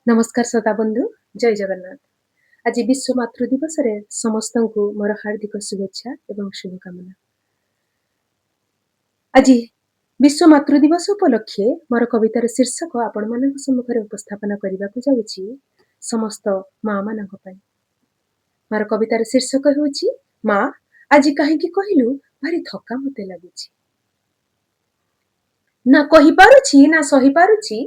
नमस्कार श्रोता बंधु जय जगन्नाथ। आज विश्व मातृ दिवस रे समस्त को मोर हार्दिक शुभेच्छा एवं शुभकामना। आज विश्व मातृ दिवस उपलक्षे मोर कवितार शीर्षक आपण मानक सम्मुखरे उपस्थापन करने को जाउछि समस्त माँ मानक पई। मोर कवितार शीर्षक होछि माँ आज काहेकि कहिलु भारी थका मते लागुछि। ना कहि पारुछि ना सही पारुछि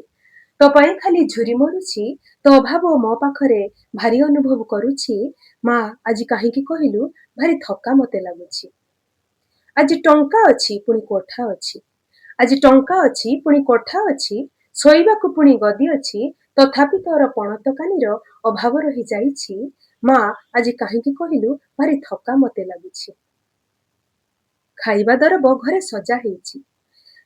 तो पाई खाली झुरी मरुछि तो अभाव मो पाखरे भारी अनुभव करुछि। माँ आज काहेकि कहिलु भारी थका मते लागुछि। आज टंका अछि पुणी कोठा अछि, आज टंका अछि पुणी कोठा अछि, शोइबाकु पुणी गदी अछि, तथापि तोर पणतकानीर अभाव रहि जाइछि। माँ आज काहेकि कहिलु भारी थका मते लागुछि। खाइबा दरब घरे सजा हेइछि,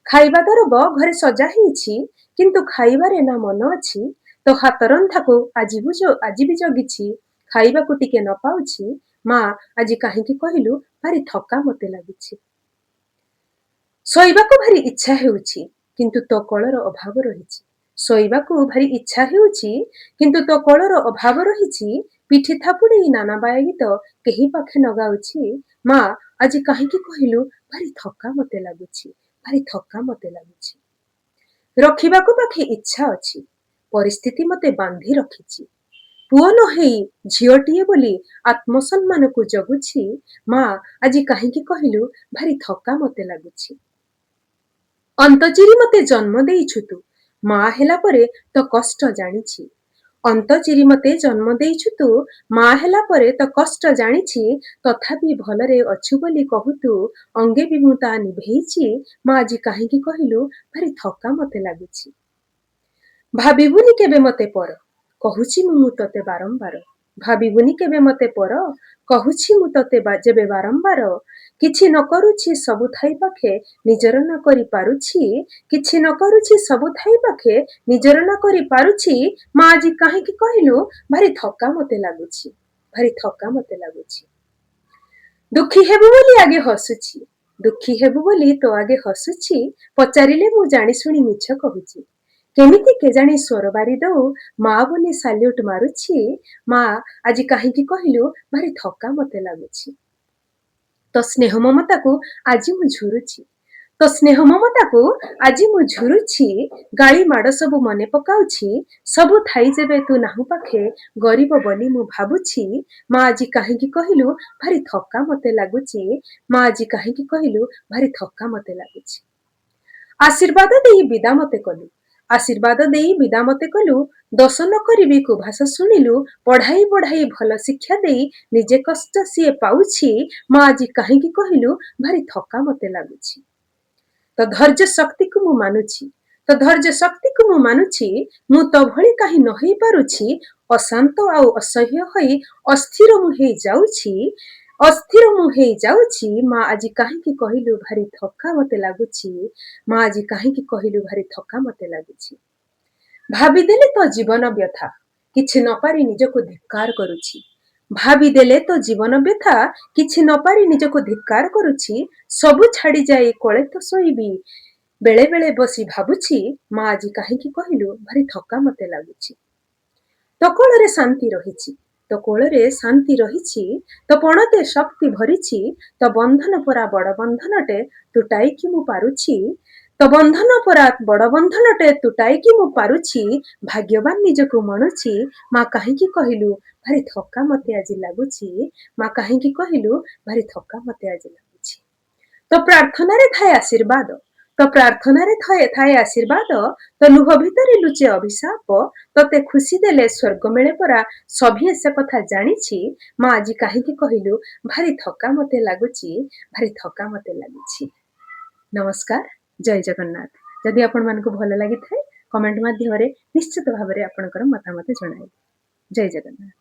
खाइबा दरब घरे सजा हेइछि, किंतु खाइबारे ना मन अछि तो हाथ रंधाको आज भी जगिछि, खाइबाकु टिके न पाउछि। माँ आज काहेकि कहिलु भारी थका मते लागिछि। शोइबाकु भारी इच्छा हेउछि किंतु तो कोलर अभाव रहिछि, शोइबाकु भारी इच्छा हेउछि किंतु तो कोलर अभाव रहिछि। पिठी थापुड़ी नाना बाया गीत केही पाखे न गाउछि। माँ आज काहेकि कहिलु भारी थका मते लागुछि, भारी थका मते लागुछि। रखिबाकु पाखे इच्छा अछि, परिस्थिति मते बांधी रखिछि, पुओ न हेई झियोटिए बोली आत्मसम्मान को जगुछि। माँ आज काहेकि कहिलु भारी थका मते लागुछि। अंतचिरी मते जन्म देइछु तू, माँ हेला परे तो कष्ट जानिछि, अंतचिरी मते जन्म देइछु तू, माँ हेला परे तो कष्ट जानिछि, तथापि भलरे अछु बोली कहु तू, अंगे भी मु ता निभेइछि। माँ आज काहेकि कहिलु भारी थका मते लागुछि। भाबिबुनी केबे मते पर, कहुछि मु तते बारंबार, भाबिबुनी केबे मते पर, कहुछि मु तते जेबे बारंबार, किछि न करुछि सबु थाई पाखे निजर न करि पारुछि, किछि न करुछि सबु थाई पाखे निजर न करि पारुछि। माँ आज काहेकि कहिलु भारी थका मते लागुछि, भारी थका मते लागुछि। दुखी हेबु बोली आगे हसुछि, दुखी हेबु बोली तो आगे हसुछि, पचारिले मु जानी सुनी मिछ कहुछि, केमिति केजाणी स्वर बारी दऊ माँ बोली साल्यूट मारुछि। माँ आज काहेकि कहिलु भारी थका मते लागुछि। तो स्नेह ममता को आज मु झुरुछि, तो स्नेह ममता को आज मु झुरुछि, गाली माड़ सबु मने पकाउछि, सबु थाई जेबे तू नाहु पाखे गरीब बोली मु भाबुछि। माँ आज काहेकि कहिलु भारी थका मते लागुछि, माँ आज काहेकि कहिलु भारी थका मते लागुछि। आशीर्वाद देई विदा मते कलु, आशीर्वाद देई विदा मते कलु, दोष न करिबी कुभाष शुणिलु, पढ़ाई पढ़ाई भल शिक्षा देई निजे कष्ट सिए पाउछि। माँ आज काहेकि कहिलु भारी थका मते लागुछि। तो धैर्य शक्ति को मु मानुछि, तो धैर्य शक्ति को मु मानुछि, मु तो भली काहे न हेई पारुछि, अशांत आउ असह्य होई अस्थिर मु हेई जाउछि, अस्थिर मु हेई जाउछि। माँ आज काहेकि कहिलु भारी थका मते लागुछि, माँ आज काहेकि कहिलु भारी थका मते लागुछि। भाबी देले तो जीवन व्यथा, किछि न पारी निजको धिक्कार करुछि, भाबी देले तो जीवन व्यथा, किछि न पारी निजको धिक्कार करुछि, सबु छाड़ी जाई कोळे तो सोइबी, बेले बेले बसी भाबुछि। माँ आज काहेकि कहिलु भारी थका मते लागुछि। तो कोଳରେ शांति रहिछि, तो कोଳରେ शांति रहिछि, तो पणते शक्ति भरिछि, तो बंधन परा बड़ बंधनटे तुटाई कि मु पारुछि, तो बंधन परा बड़ बंधनटे तुटाई कि मु पारुछि, भाग्यवान निजको मणुछि। माँ काहेकि कहिलु भारी थका मते आज लागुछि, माँ काहेकि कहिलु भारी थका मते आज लागुछि। तो प्रार्थना रे थाए आशीर्वाद, तो प्रार्थना रे थाए आशीर्वाद, तो लुह भितरे लुचे अभिशाप, तते खुशी देले स्वर्ग मिले परा सभिए से कथा जानिछि। माँ आज काहेकि कहिलु भारी थका मते लागुछि, भारी थका मते लागुछि। नमस्कार, जय जगन्नाथ। जदि आपण मानकु भल लागि थाए कमेंट माध्यम रे निश्चित भाबरे आपणकर मतामत जणाइबे। जय जगन्नाथ।